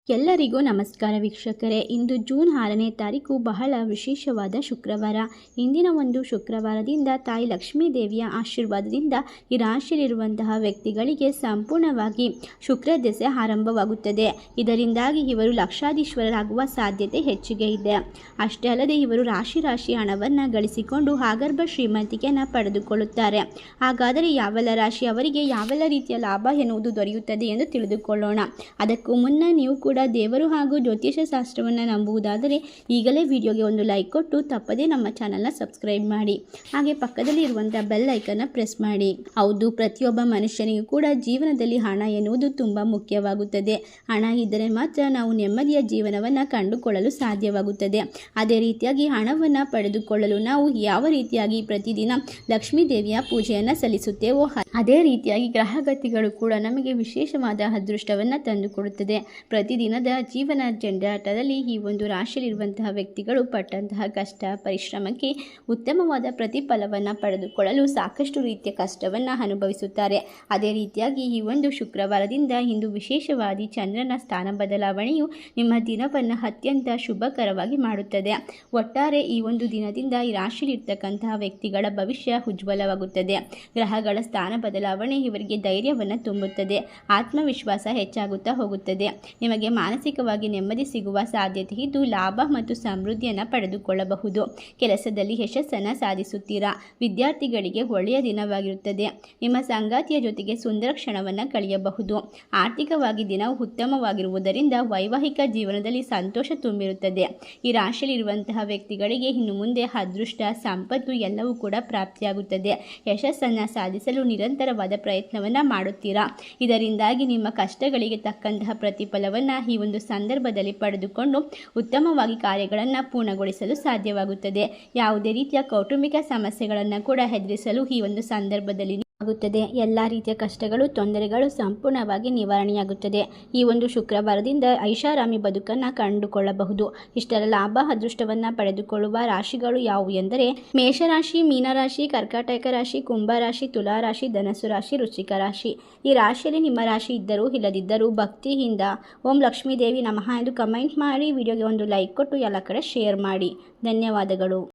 ಎಲ್ಲರಿಗೂ ನಮಸ್ಕಾರ ವೀಕ್ಷಕರೇ. ಇಂದು ಜೂನ್ 6ನೇ ತಾರೀಕು ಬಹಳ ವಿಶೇಷವಾದ ಶುಕ್ರವಾರ. ಇಂದಿನ ಒಂದು ಶುಕ್ರವಾರದಿಂದ ತಾಯಿ ಲಕ್ಷ್ಮೀ ದೇವಿಯ ಆಶೀರ್ವಾದದಿಂದ ಈ ರಾಶಿಯಲ್ಲಿರುವಂತಹ ವ್ಯಕ್ತಿಗಳಿಗೆ ಸಂಪೂರ್ಣವಾಗಿ ಶುಕ್ರ ದೆಸೆ ಆರಂಭವಾಗುತ್ತದೆ. ಇದರಿಂದಾಗಿ ಇವರು ಲಕ್ಷಾಧೀಶ್ವರರಾಗುವ ಸಾಧ್ಯತೆ ಹೆಚ್ಚಿಗೆ ಇದೆ. ಅಷ್ಟೇ ಅಲ್ಲದೆ ಇವರು ರಾಶಿ ಹಣವನ್ನು ಗಳಿಸಿಕೊಂಡು ಆಗರ್ಭ ಶ್ರೀಮಂತಿಕೆಯನ್ನು ಪಡೆದುಕೊಳ್ಳುತ್ತಾರೆ. ಹಾಗಾದರೆ ಯಾವೆಲ್ಲ ರಾಶಿ ಅವರಿಗೆ ಯಾವೆಲ್ಲ ರೀತಿಯ ಲಾಭ ಎನ್ನುವುದು ದೊರೆಯುತ್ತದೆ ಎಂದು ತಿಳಿದುಕೊಳ್ಳೋಣ. ಅದಕ್ಕೂ ಮುನ್ನ ನೀವು ಕೂಡ ದೇವರು ಹಾಗೂ ಜ್ಯೋತಿಷ ಶಾಸ್ತ್ರವನ್ನು ನಂಬುವುದಾದರೆ ಈಗಲೇ ವಿಡಿಯೋಗೆ ಒಂದು ಲೈಕ್ ಕೊಟ್ಟು ತಪ್ಪದೇ ನಮ್ಮ ಚಾನಲ್ನ ಸಬ್ಸ್ಕ್ರೈಬ್ ಮಾಡಿ. ಹಾಗೆ ಪಕ್ಕದಲ್ಲಿ ಇರುವಂಥ ಬೆಲ್ ಐಕನ್ನ ಪ್ರೆಸ್ ಮಾಡಿ. ಹೌದು, ಪ್ರತಿಯೊಬ್ಬ ಮನುಷ್ಯನಿಗೂ ಕೂಡ ಜೀವನದಲ್ಲಿ ಹಣ ಎನ್ನುವುದು ತುಂಬ ಮುಖ್ಯವಾಗುತ್ತದೆ. ಹಣ ಇದ್ದರೆ ಮಾತ್ರ ನಾವು ನೆಮ್ಮದಿಯ ಜೀವನವನ್ನು ಕಂಡುಕೊಳ್ಳಲು ಸಾಧ್ಯವಾಗುತ್ತದೆ. ಅದೇ ರೀತಿಯಾಗಿ ಹಣವನ್ನು ಪಡೆದುಕೊಳ್ಳಲು ನಾವು ಯಾವ ರೀತಿಯಾಗಿ ಪ್ರತಿದಿನ ಲಕ್ಷ್ಮೀ ದೇವಿಯ ಪೂಜೆಯನ್ನು ಸಲ್ಲಿಸುತ್ತೇವೋ ಅದೇ ರೀತಿಯಾಗಿ ಗ್ರಹಗತಿಗಳು ಕೂಡ ನಮಗೆ ವಿಶೇಷವಾದ ಅದೃಷ್ಟವನ್ನು ತಂದುಕೊಡುತ್ತದೆ. ಪ್ರತಿದಿನದ ಜೀವನ ಜಂಜಾಟದಲ್ಲಿ ಈ ಒಂದು ರಾಶಿಯಲ್ಲಿರುವಂತಹ ವ್ಯಕ್ತಿಗಳು ಪಟ್ಟಂತಹ ಕಷ್ಟ ಪರಿಶ್ರಮಕ್ಕೆ ಉತ್ತಮವಾದ ಪ್ರತಿಫಲವನ್ನು ಪಡೆದುಕೊಳ್ಳಲು ಸಾಕಷ್ಟು ರೀತಿಯ ಕಷ್ಟವನ್ನು ಅನುಭವಿಸುತ್ತಾರೆ. ಅದೇ ರೀತಿಯಾಗಿ ಈ ಒಂದು ಶುಕ್ರವಾರದಿಂದ ಇಂದು ವಿಶೇಷವಾದಿ ಚಂದ್ರನ ಸ್ಥಾನ ಬದಲಾವಣೆಯು ನಿಮ್ಮ ದಿನವನ್ನು ಅತ್ಯಂತ ಶುಭಕರವಾಗಿ ಮಾಡುತ್ತದೆ. ಒಟ್ಟಾರೆ ಈ ಒಂದು ದಿನದಿಂದ ಈ ರಾಶಿಯಲ್ಲಿರ್ತಕ್ಕಂತಹ ವ್ಯಕ್ತಿಗಳ ಭವಿಷ್ಯ ಉಜ್ವಲವಾಗುತ್ತದೆ. ಗ್ರಹಗಳ ಸ್ಥಾನ ಬದಲಾವಣೆ ಇವರಿಗೆ ಧೈರ್ಯವನ್ನು ತುಂಬುತ್ತದೆ. ಆತ್ಮವಿಶ್ವಾಸ ಹೆಚ್ಚಾಗುತ್ತಾ ಹೋಗುತ್ತದೆ. ನಿಮಗೆ ಮಾನಸಿಕವಾಗಿ ನೆಮ್ಮದಿ ಸಿಗುವ ಸಾಧ್ಯತೆ ಇದ್ದು ಲಾಭ ಮತ್ತು ಸಮೃದ್ಧಿಯನ್ನು ಪಡೆದುಕೊಳ್ಳಬಹುದು. ಕೆಲಸದಲ್ಲಿ ಯಶಸ್ಸನ್ನು ಸಾಧಿಸುತ್ತೀರಾ. ವಿದ್ಯಾರ್ಥಿಗಳಿಗೆ ಒಳ್ಳೆಯ ದಿನವಾಗಿರುತ್ತದೆ. ನಿಮ್ಮ ಸಂಗಾತಿಯ ಜೊತೆಗೆ ಸುಂದರ ಕ್ಷಣವನ್ನು ಕಳೆಯಬಹುದು. ಆರ್ಥಿಕವಾಗಿ ದಿನವು ಉತ್ತಮವಾಗಿರುವುದರಿಂದ ವೈವಾಹಿಕ ಜೀವನದಲ್ಲಿ ಸಂತೋಷ ತುಂಬಿರುತ್ತದೆ. ಈ ರಾಶಿಯಲ್ಲಿರುವಂತಹ ವ್ಯಕ್ತಿಗಳಿಗೆ ಇನ್ನು ಮುಂದೆ ಅದೃಷ್ಟ ಸಂಪತ್ತು ಎಲ್ಲವೂ ಕೂಡ ಪ್ರಾಪ್ತಿಯಾಗುತ್ತದೆ. ಯಶಸ್ಸನ್ನು ಸಾಧಿಸಲು ನಿರಂತರವಾದ ಪ್ರಯತ್ನವನ್ನು ಮಾಡುತ್ತೀರಾ. ಇದರಿಂದಾಗಿ ನಿಮ್ಮ ಕಷ್ಟಗಳಿಗೆ ತಕ್ಕಂತಹ ಪ್ರತಿಫಲವನ್ನು ಈ ಒಂದು ಸಂದರ್ಭದಲ್ಲಿ ಪಡೆದುಕೊಂಡು ಉತ್ತಮವಾಗಿ ಕಾರ್ಯಗಳನ್ನು ಪೂರ್ಣಗೊಳಿಸಲು ಸಾಧ್ಯವಾಗುತ್ತದೆ. ಯಾವುದೇ ರೀತಿಯ ಕೌಟುಂಬಿಕ ಸಮಸ್ಯೆಗಳನ್ನು ಕೂಡ ಎದುರಿಸಲು ಈ ಒಂದು ಸಂದರ್ಭದಲ್ಲಿ ಆಗುತ್ತದೆ. ಎಲ್ಲ ರೀತಿಯ ಕಷ್ಟಗಳು ತೊಂದರೆಗಳು ಸಂಪೂರ್ಣವಾಗಿ ನಿವಾರಣೆಯಾಗುತ್ತದೆ. ಈ ಒಂದು ಶುಕ್ರವಾರದಿಂದ ಐಷಾರಾಮಿ ಬದುಕನ್ನು ಕಂಡುಕೊಳ್ಳಬಹುದು. ಇಷ್ಟರ ಲಾಭ ಅದೃಷ್ಟವನ್ನು ಪಡೆದುಕೊಳ್ಳುವ ರಾಶಿಗಳು ಯಾವುವು ಎಂದರೆ ಮೇಷರಾಶಿ, ಮೀನರಾಶಿ, ಕರ್ಕಾಟಕ ರಾಶಿ, ಕುಂಭರಾಶಿ, ತುಲಾರಾಶಿ, ಧನಸ್ಸು ರಾಶಿ, ವೃಶ್ಚಿಕ ರಾಶಿ. ಈ ರಾಶಿಯಲ್ಲಿ ನಿಮ್ಮ ರಾಶಿ ಇದ್ದರೂ ಇಲ್ಲದಿದ್ದರೂ ಭಕ್ತಿಯಿಂದ ಓಂ ಲಕ್ಷ್ಮೀ ದೇವಿ ನಮಃ ಎಂದು ಕಮೆಂಟ್ ಮಾಡಿ ವಿಡಿಯೋಗೆ ಒಂದು ಲೈಕ್ ಕೊಟ್ಟು ಎಲ್ಲ ಕಡೆ ಶೇರ್ ಮಾಡಿ. ಧನ್ಯವಾದಗಳು.